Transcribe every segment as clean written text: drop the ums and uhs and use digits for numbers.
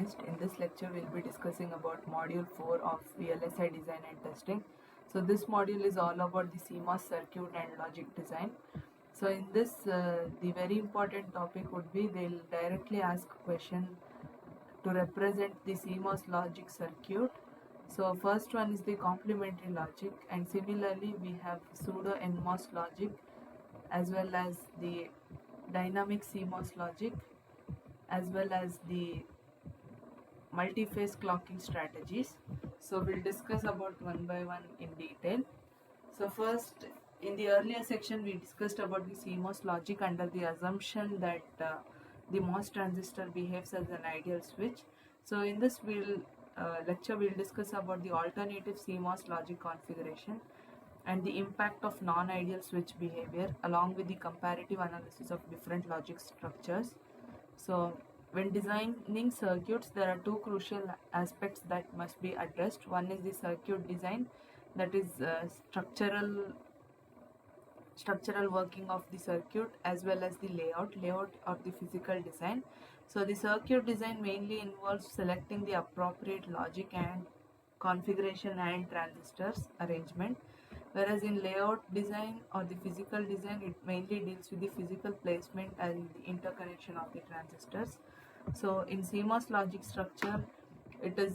Economist. In this lecture, we'll be discussing about Module 4 of VLSI Design and Testing. So this module is all about the CMOS circuit and logic design. So in this, the very important topic would be they'll directly ask question to represent the CMOS logic circuit. So first one is the complementary logic, and similarly we have pseudo NMOS logic as well as the dynamic CMOS logic as well as the multi-phase clocking strategies. So we'll discuss about one by one in detail. So first, in the earlier section we discussed about the CMOS logic under the assumption that the MOS transistor behaves as an ideal switch. So in this lecture we'll discuss about the alternative CMOS logic configuration and the impact of non-ideal switch behavior along with the comparative analysis of different logic structures. So when designing circuits, there are two crucial aspects that must be addressed. One is the circuit design, that is structural working of the circuit, as well as the layout of the physical design. So the circuit design mainly involves selecting the appropriate logic and configuration and transistors arrangement, whereas in layout design or the physical design, it mainly deals with the physical placement and the interconnection of the transistors. So in CMOS logic structure, it is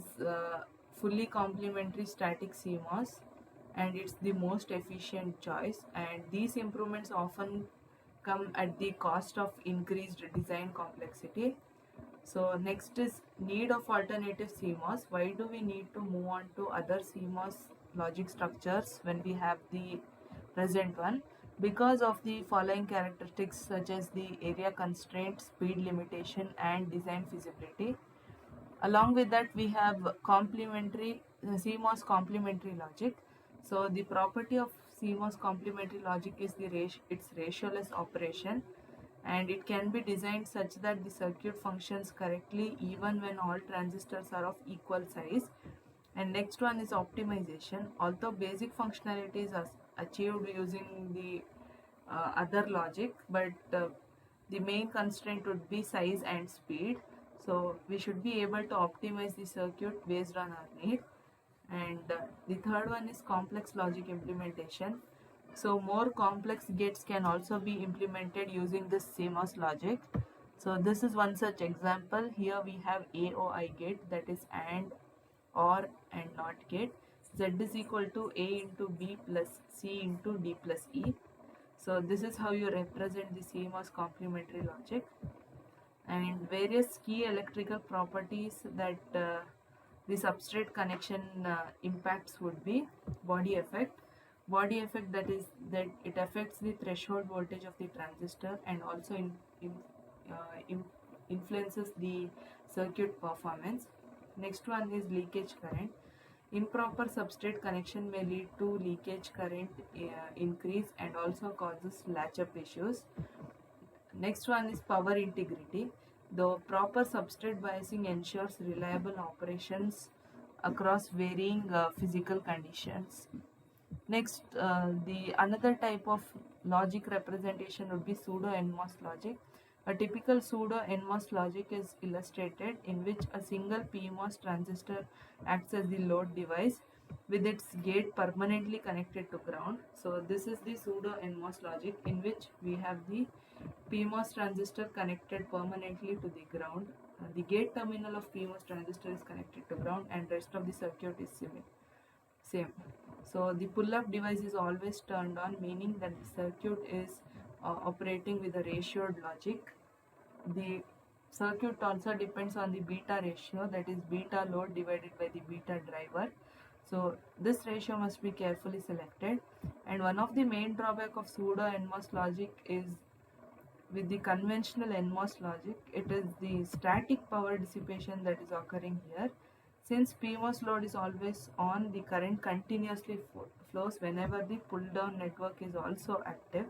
fully complementary static CMOS, and it's the most efficient choice, and these improvements often come at the cost of increased design complexity. So next is need of alternative CMOS. Why do we need to move on to other CMOS logic structures when we have the present one? Because of the following characteristics such as the area constraint, speed limitation and design feasibility. Along with that, we have CMOS complementary logic. So the property of CMOS complementary logic is its ratioless operation, and it can be designed such that the circuit functions correctly even when all transistors are of equal size. And next one is optimization. Although basic functionalities are achieved using the other logic, but the main constraint would be size and speed. So we should be able to optimize the circuit based on our need. And the third one is complex logic implementation. So more complex gates can also be implemented using this CMOS logic. So this is one such example. Here we have AOI gate, that is AND, OR and NOT gate. Z is equal to A into B plus C into D plus E. So this is how you represent the CMOS complementary logic. And various key electrical properties that the substrate connection impacts would be body effect. Body effect, that is that it affects the threshold voltage of the transistor and also influences the circuit performance. Next one is leakage current. Improper substrate connection may lead to leakage current increase and also causes latch-up issues. Next one is power integrity. The proper substrate biasing ensures reliable operations across varying physical conditions. Next, the another type of logic representation would be pseudo NMOS logic. A typical pseudo NMOS logic is illustrated in which a single PMOS transistor acts as the load device with its gate permanently connected to ground. So this is the pseudo NMOS logic in which we have the PMOS transistor connected permanently to the ground. The gate terminal of PMOS transistor is connected to ground and rest of the circuit is same. So the pull-up device is always turned on, meaning that the circuit is operating with a ratioed logic. The circuit also depends on the beta ratio, that is beta load divided by the beta driver. So this ratio must be carefully selected. And one of the main drawback of pseudo NMOS logic is with the conventional NMOS logic, it is the static power dissipation that is occurring here. Since PMOS load is always on, the current continuously flows whenever the pull down network is also active.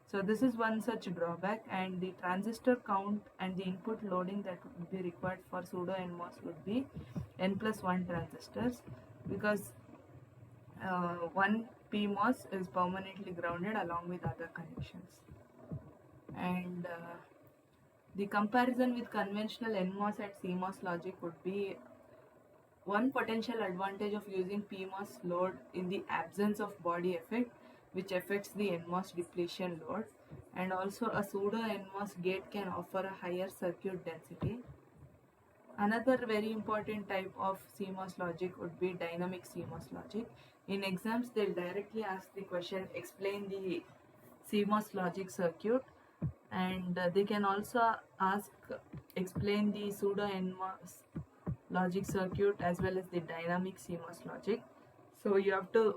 So this is one such drawback, and the transistor count and the input loading that would be required for pseudo NMOS would be n plus 1 transistors, because one PMOS is permanently grounded along with other connections. And The comparison with conventional NMOS and CMOS logic would be one potential advantage of using PMOS load in the absence of body effect, which affects the NMOS depletion load, and also a pseudo NMOS gate can offer a higher circuit density. Another very important type of CMOS logic would be dynamic CMOS logic. In exams, they'll directly ask the question, explain the CMOS logic circuit, and they can also ask, explain the pseudo NMOS logic circuit as well as the dynamic CMOS logic. So you have to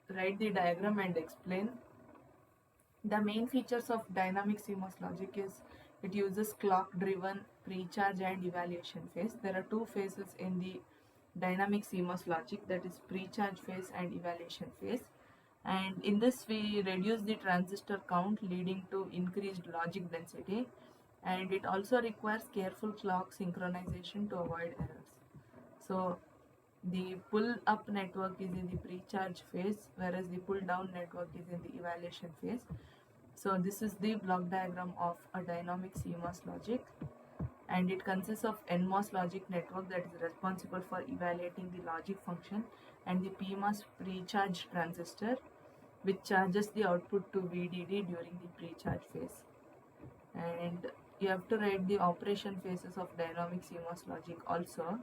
write the diagram and explain. The main features of dynamic CMOS logic is it uses clock driven pre-charge and evaluation phase. There are two phases in the dynamic CMOS logic, that is pre-charge phase and evaluation phase. And in this we reduce the transistor count, leading to increased logic density, and it also requires careful clock synchronization to avoid errors. So the pull up network is in the pre-charge phase, whereas the pull down network is in the evaluation phase. So this is the block diagram of a dynamic CMOS logic, and it consists of NMOS logic network that is responsible for evaluating the logic function, and the PMOS pre-charge transistor which charges the output to VDD during the pre-charge phase. And you have to write the operation phases of dynamic CMOS logic also.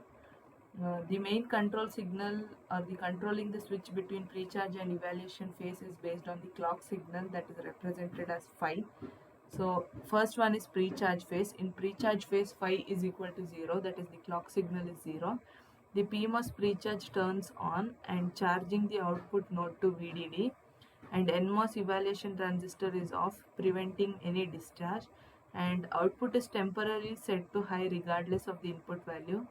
The main control signal or the controlling the switch between pre-charge and evaluation phase is based on the clock signal that is represented as phi. So first one is pre-charge phase. In pre-charge phase, phi is equal to 0, that is the clock signal is 0. The PMOS pre-charge turns on and charging the output node to VDD, and NMOS evaluation transistor is off, preventing any discharge, and output is temporarily set to high regardless of the input value,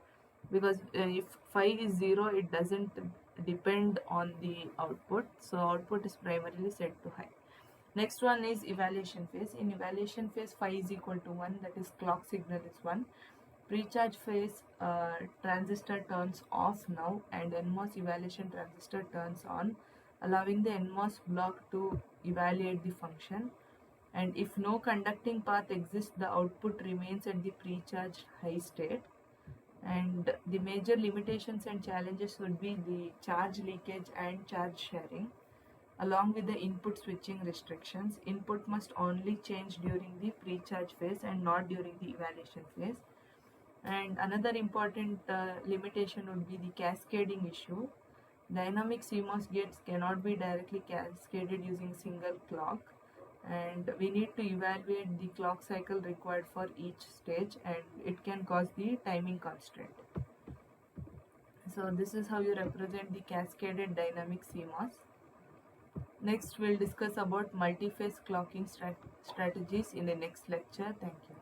because if phi is 0, it doesn't depend on the output, so output is primarily set to high. Next one is evaluation phase. In evaluation phase, phi is equal to 1, that is clock signal is 1. Pre-charge phase, transistor turns off now, and NMOS evaluation transistor turns on, allowing the NMOS block to evaluate the function. And if no conducting path exists, the output remains at the pre-charge high state. And the major limitations and challenges would be the charge leakage and charge sharing, along with the input switching restrictions. Input must only change during the pre-charge phase and not during the evaluation phase. And another important limitation would be the cascading issue. Dynamic CMOS gates cannot be directly cascaded using single clock, and we need to evaluate the clock cycle required for each stage, and it can cause the timing constraint. So this is how you represent the cascaded dynamic CMOS. Next we'll discuss about multi-phase clocking strategies in the next lecture. Thank you.